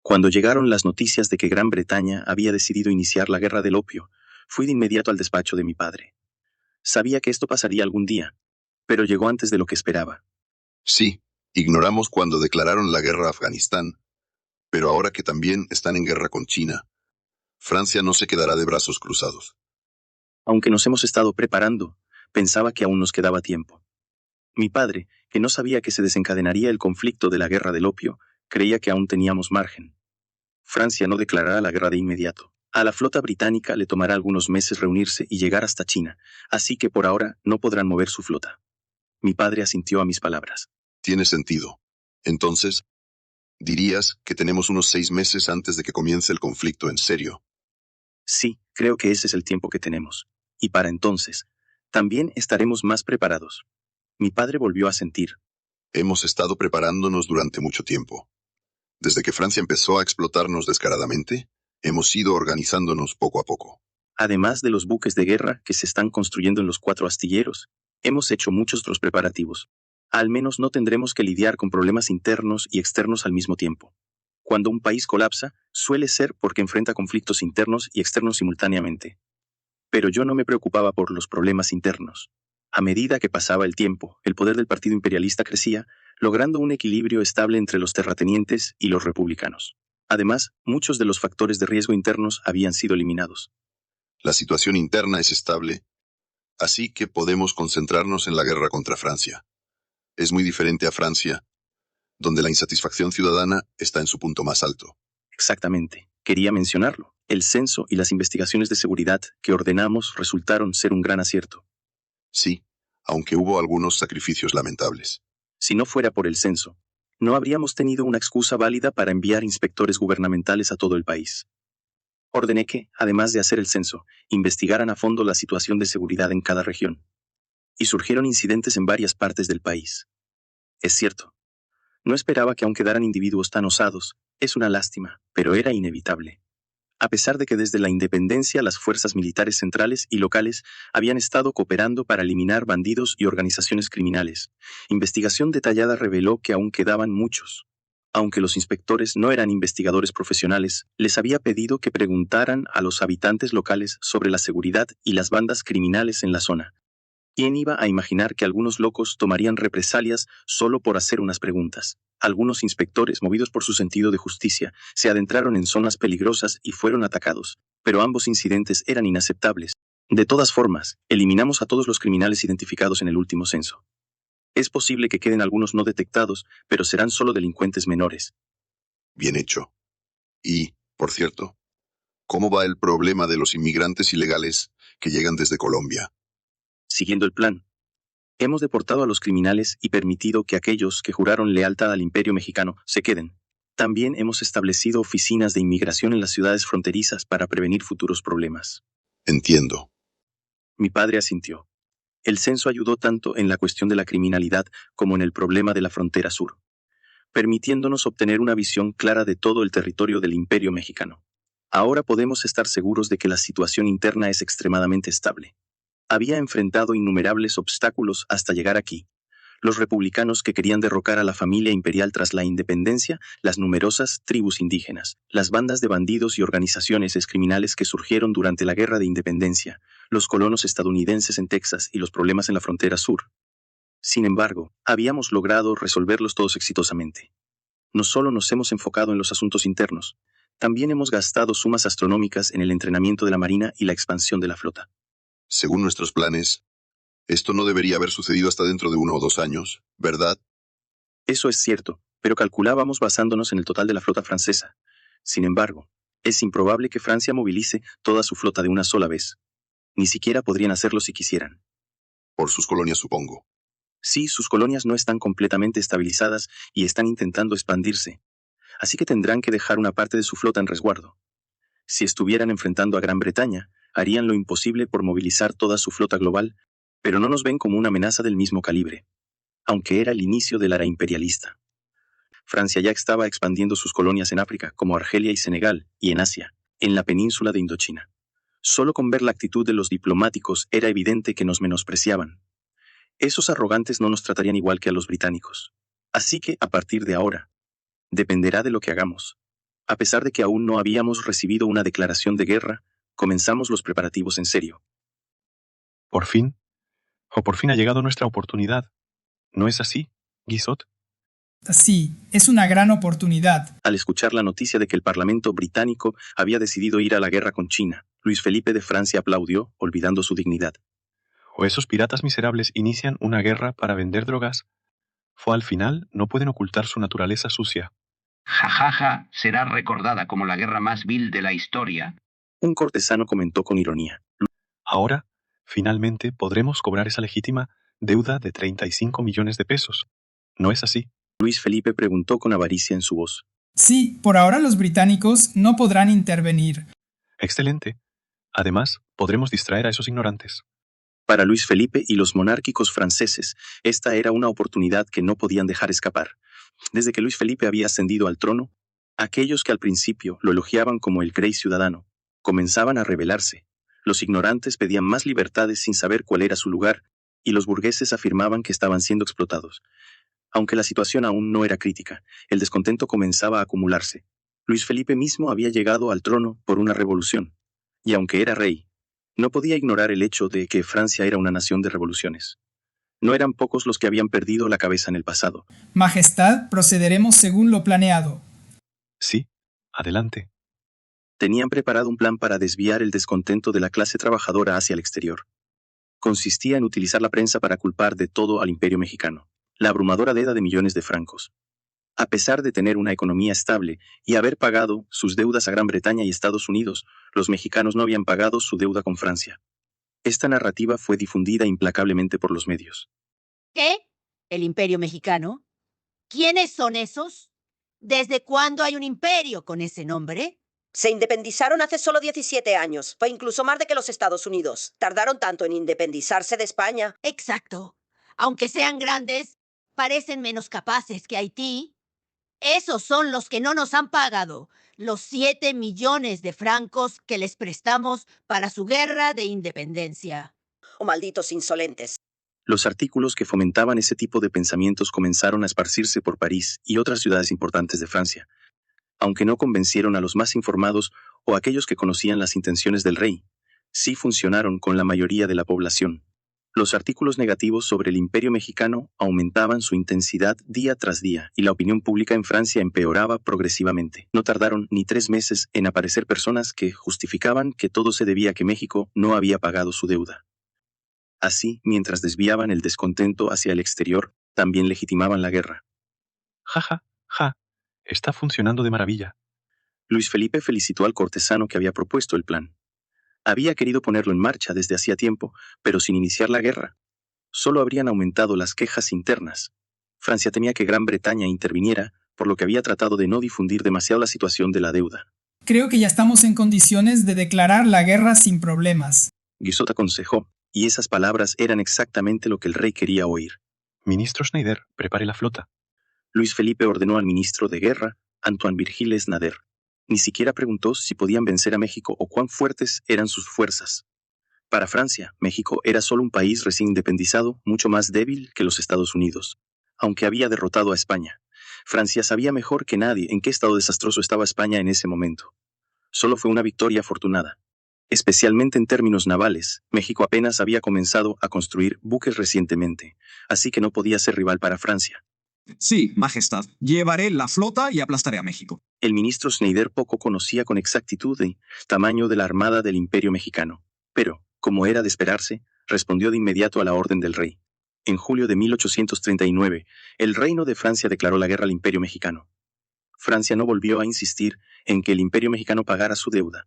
Cuando llegaron las noticias de que Gran Bretaña había decidido iniciar la guerra del opio, fui de inmediato al despacho de mi padre. Sabía que esto pasaría algún día, pero llegó antes de lo que esperaba. Sí, ignoramos cuando declararon la guerra a Afganistán, pero ahora que también están en guerra con China, Francia no se quedará de brazos cruzados. Aunque nos hemos estado preparando, pensaba que aún nos quedaba tiempo. Mi padre, que no sabía que se desencadenaría el conflicto de la guerra del opio, creía que aún teníamos margen. Francia no declarará la guerra de inmediato. A la flota británica le tomará algunos meses reunirse y llegar hasta China, así que por ahora no podrán mover su flota. Mi padre asintió a mis palabras. Tiene sentido. Entonces, dirías que tenemos unos 6 meses antes de que comience el conflicto en serio. Sí, creo que ese es el tiempo que tenemos. Y para entonces, también estaremos más preparados. Mi padre volvió a asentir. Hemos estado preparándonos durante mucho tiempo. Desde que Francia empezó a explotarnos descaradamente, hemos ido organizándonos poco a poco. Además de los buques de guerra que se están construyendo en los 4 astilleros, hemos hecho muchos otros preparativos. Al menos no tendremos que lidiar con problemas internos y externos al mismo tiempo. Cuando un país colapsa, suele ser porque enfrenta conflictos internos y externos simultáneamente. Pero yo no me preocupaba por los problemas internos. A medida que pasaba el tiempo, el poder del partido imperialista crecía, logrando un equilibrio estable entre los terratenientes y los republicanos. Además, muchos de los factores de riesgo internos habían sido eliminados. La situación interna es estable, así que podemos concentrarnos en la guerra contra Francia. Es muy diferente a Francia, donde la insatisfacción ciudadana está en su punto más alto. Exactamente. Quería mencionarlo. El censo y las investigaciones de seguridad que ordenamos resultaron ser un gran acierto. Sí, aunque hubo algunos sacrificios lamentables. Si no fuera por el censo, no habríamos tenido una excusa válida para enviar inspectores gubernamentales a todo el país. Ordené que, además de hacer el censo, investigaran a fondo la situación de seguridad en cada región. Y surgieron incidentes en varias partes del país. Es cierto. No esperaba que aún quedaran individuos tan osados. Es una lástima, pero era inevitable. A pesar de que desde la independencia las fuerzas militares centrales y locales habían estado cooperando para eliminar bandidos y organizaciones criminales, investigación detallada reveló que aún quedaban muchos. Aunque los inspectores no eran investigadores profesionales, les había pedido que preguntaran a los habitantes locales sobre la seguridad y las bandas criminales en la zona. ¿Quién iba a imaginar que algunos locos tomarían represalias solo por hacer unas preguntas? Algunos inspectores, movidos por su sentido de justicia, se adentraron en zonas peligrosas y fueron atacados, pero ambos incidentes eran inaceptables. De todas formas, eliminamos a todos los criminales identificados en el último censo. Es posible que queden algunos no detectados, pero serán solo delincuentes menores. Bien hecho. Y, por cierto, ¿cómo va el problema de los inmigrantes ilegales que llegan desde Colombia? Siguiendo el plan, hemos deportado a los criminales y permitido que aquellos que juraron lealtad al Imperio Mexicano se queden. También hemos establecido oficinas de inmigración en las ciudades fronterizas para prevenir futuros problemas. Entiendo. Mi padre asintió. El censo ayudó tanto en la cuestión de la criminalidad como en el problema de la frontera sur, permitiéndonos obtener una visión clara de todo el territorio del Imperio Mexicano. Ahora podemos estar seguros de que la situación interna es extremadamente estable. Había enfrentado innumerables obstáculos hasta llegar aquí. Los republicanos que querían derrocar a la familia imperial tras la independencia, las numerosas tribus indígenas, las bandas de bandidos y organizaciones criminales que surgieron durante la Guerra de Independencia, los colonos estadounidenses en Texas y los problemas en la frontera sur. Sin embargo, habíamos logrado resolverlos todos exitosamente. No solo nos hemos enfocado en los asuntos internos, también hemos gastado sumas astronómicas en el entrenamiento de la Marina y la expansión de la flota. Según nuestros planes, esto no debería haber sucedido hasta dentro de 1 o 2 años, ¿verdad? Eso es cierto, pero calculábamos basándonos en el total de la flota francesa. Sin embargo, es improbable que Francia movilice toda su flota de una sola vez. Ni siquiera podrían hacerlo si quisieran. Por sus colonias, supongo. Sí, sus colonias no están completamente estabilizadas y están intentando expandirse, así que tendrán que dejar una parte de su flota en resguardo. Si estuvieran enfrentando a Gran Bretaña, harían lo imposible por movilizar toda su flota global, pero no nos ven como una amenaza del mismo calibre, aunque era el inicio de la era imperialista. Francia ya estaba expandiendo sus colonias en África, como Argelia y Senegal, y en Asia, en la península de Indochina. Solo con ver la actitud de los diplomáticos era evidente que nos menospreciaban. Esos arrogantes no nos tratarían igual que a los británicos. Así que, a partir de ahora, dependerá de lo que hagamos. A pesar de que aún no habíamos recibido una declaración de guerra, comenzamos los preparativos en serio. Por fin ha llegado nuestra oportunidad. ¿No es así, Guizot? Sí, es una gran oportunidad. Al escuchar la noticia de que el Parlamento británico había decidido ir a la guerra con China, Luis Felipe de Francia aplaudió, olvidando su dignidad. ¿O esos piratas miserables inician una guerra para vender drogas? Al final no pueden ocultar su naturaleza sucia. Jajaja será recordada como la guerra más vil de la historia. Un cortesano comentó con ironía. Ahora, finalmente podremos cobrar esa legítima deuda de 35 millones de pesos. ¿No es así? Luis Felipe preguntó con avaricia en su voz. Sí, por ahora los británicos no podrán intervenir. Excelente. Además, podremos distraer a esos ignorantes. Para Luis Felipe y los monárquicos franceses, esta era una oportunidad que no podían dejar escapar. Desde que Luis Felipe había ascendido al trono, aquellos que al principio lo elogiaban como el Grey ciudadano, comenzaban a rebelarse. Los ignorantes pedían más libertades sin saber cuál era su lugar, y los burgueses afirmaban que estaban siendo explotados. Aunque la situación aún no era crítica, el descontento comenzaba a acumularse. Luis Felipe mismo había llegado al trono por una revolución, y aunque era rey, no podía ignorar el hecho de que Francia era una nación de revoluciones. No eran pocos los que habían perdido la cabeza en el pasado. Majestad, procederemos según lo planeado. Sí, adelante. Tenían preparado un plan para desviar el descontento de la clase trabajadora hacia el exterior. Consistía en utilizar la prensa para culpar de todo al Imperio mexicano, la abrumadora deuda de millones de francos. A pesar de tener una economía estable y haber pagado sus deudas a Gran Bretaña y Estados Unidos, los mexicanos no habían pagado su deuda con Francia. Esta narrativa fue difundida implacablemente por los medios. ¿Qué? ¿El Imperio Mexicano? ¿Quiénes son esos? ¿Desde cuándo hay un imperio con ese nombre? Se independizaron hace solo 17 años. Fue incluso más de que los Estados Unidos. Tardaron tanto en independizarse de España. Exacto. Aunque sean grandes, parecen menos capaces que Haití. Esos son los que no nos han pagado los 7 millones de francos que les prestamos para su guerra de independencia. ¡Oh, malditos insolentes! Los artículos que fomentaban ese tipo de pensamientos comenzaron a esparcirse por París y otras ciudades importantes de Francia, aunque no convencieron a los más informados o a aquellos que conocían las intenciones del rey. Sí funcionaron con la mayoría de la población. Los artículos negativos sobre el Imperio mexicano aumentaban su intensidad día tras día y la opinión pública en Francia empeoraba progresivamente. No tardaron ni 3 meses en aparecer personas que justificaban que todo se debía a que México no había pagado su deuda. Así, mientras desviaban el descontento hacia el exterior, también legitimaban la guerra. Ja, está funcionando de maravilla. Luis Felipe felicitó al cortesano que había propuesto el plan. Había querido ponerlo en marcha desde hacía tiempo, pero sin iniciar la guerra. Solo habrían aumentado las quejas internas. Francia temía que Gran Bretaña interviniera, por lo que había tratado de no difundir demasiado la situación de la deuda. Creo que ya estamos en condiciones de declarar la guerra sin problemas. Guizot aconsejó, y esas palabras eran exactamente lo que el rey quería oír. Ministro Schneider, prepare la flota. Luis Felipe ordenó al ministro de Guerra, Antoine Virgiles Nader. Ni siquiera preguntó si podían vencer a México o cuán fuertes eran sus fuerzas. Para Francia, México era solo un país recién independizado, mucho más débil que los Estados Unidos. Aunque había derrotado a España, Francia sabía mejor que nadie en qué estado desastroso estaba España en ese momento. Solo fue una victoria afortunada. Especialmente en términos navales, México apenas había comenzado a construir buques recientemente, así que no podía ser rival para Francia. Sí, Majestad. Llevaré la flota y aplastaré a México. El ministro Schneider poco conocía con exactitud el tamaño de la armada del Imperio mexicano, pero, como era de esperarse, respondió de inmediato a la orden del rey. En julio de 1839, el Reino de Francia declaró la guerra al Imperio mexicano. Francia no volvió a insistir en que el Imperio mexicano pagara su deuda.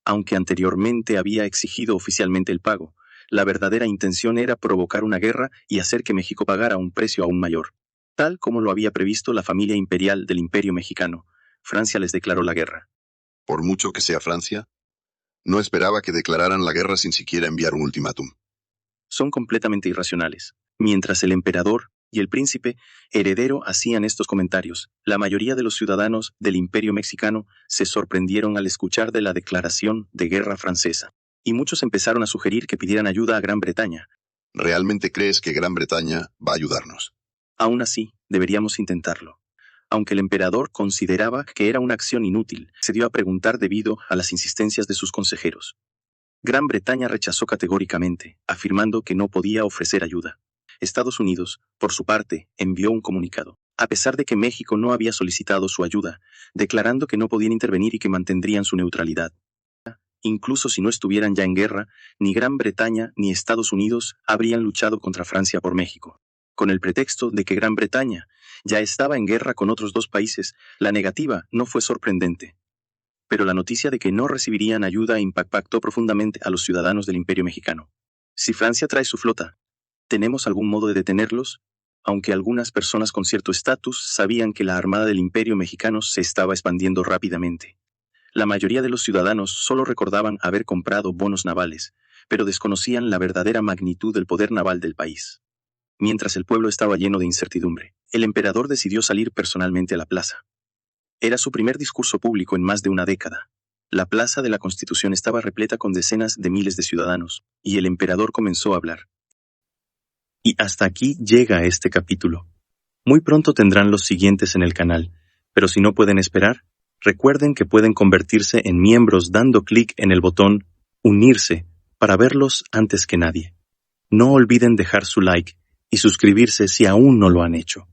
Aunque anteriormente había exigido oficialmente el pago, la verdadera intención era provocar una guerra y hacer que México pagara un precio aún mayor. Tal como lo había previsto la familia imperial del Imperio mexicano, Francia les declaró la guerra. Por mucho que sea Francia, no esperaba que declararan la guerra sin siquiera enviar un ultimátum. Son completamente irracionales. Mientras el emperador y el príncipe heredero hacían estos comentarios, la mayoría de los ciudadanos del Imperio mexicano se sorprendieron al escuchar de la declaración de guerra francesa, y muchos empezaron a sugerir que pidieran ayuda a Gran Bretaña. ¿Realmente crees que Gran Bretaña va a ayudarnos? Aún así, deberíamos intentarlo. Aunque el emperador consideraba que era una acción inútil, accedió a preguntar debido a las insistencias de sus consejeros. Gran Bretaña rechazó categóricamente, afirmando que no podía ofrecer ayuda. Estados Unidos, por su parte, envió un comunicado, a pesar de que México no había solicitado su ayuda, declarando que no podían intervenir y que mantendrían su neutralidad. Incluso si no estuvieran ya en guerra, ni Gran Bretaña ni Estados Unidos habrían luchado contra Francia por México. Con el pretexto de que Gran Bretaña ya estaba en guerra con otros dos países, la negativa no fue sorprendente. Pero la noticia de que no recibirían ayuda impactó profundamente a los ciudadanos del Imperio Mexicano. Si Francia trae su flota, ¿tenemos algún modo de detenerlos? Aunque algunas personas con cierto estatus sabían que la armada del Imperio Mexicano se estaba expandiendo rápidamente. La mayoría de los ciudadanos solo recordaban haber comprado bonos navales, pero desconocían la verdadera magnitud del poder naval del país. Mientras el pueblo estaba lleno de incertidumbre, el emperador decidió salir personalmente a la plaza. Era su primer discurso público en más de una década. La plaza de la Constitución estaba repleta con decenas de miles de ciudadanos, y el emperador comenzó a hablar. Y hasta aquí llega este capítulo. Muy pronto tendrán los siguientes en el canal, pero si no pueden esperar, recuerden que pueden convertirse en miembros dando clic en el botón Unirse para verlos antes que nadie. No olviden dejar su like y suscribirse si aún no lo han hecho.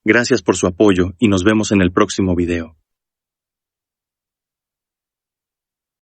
Gracias por su apoyo y nos vemos en el próximo video.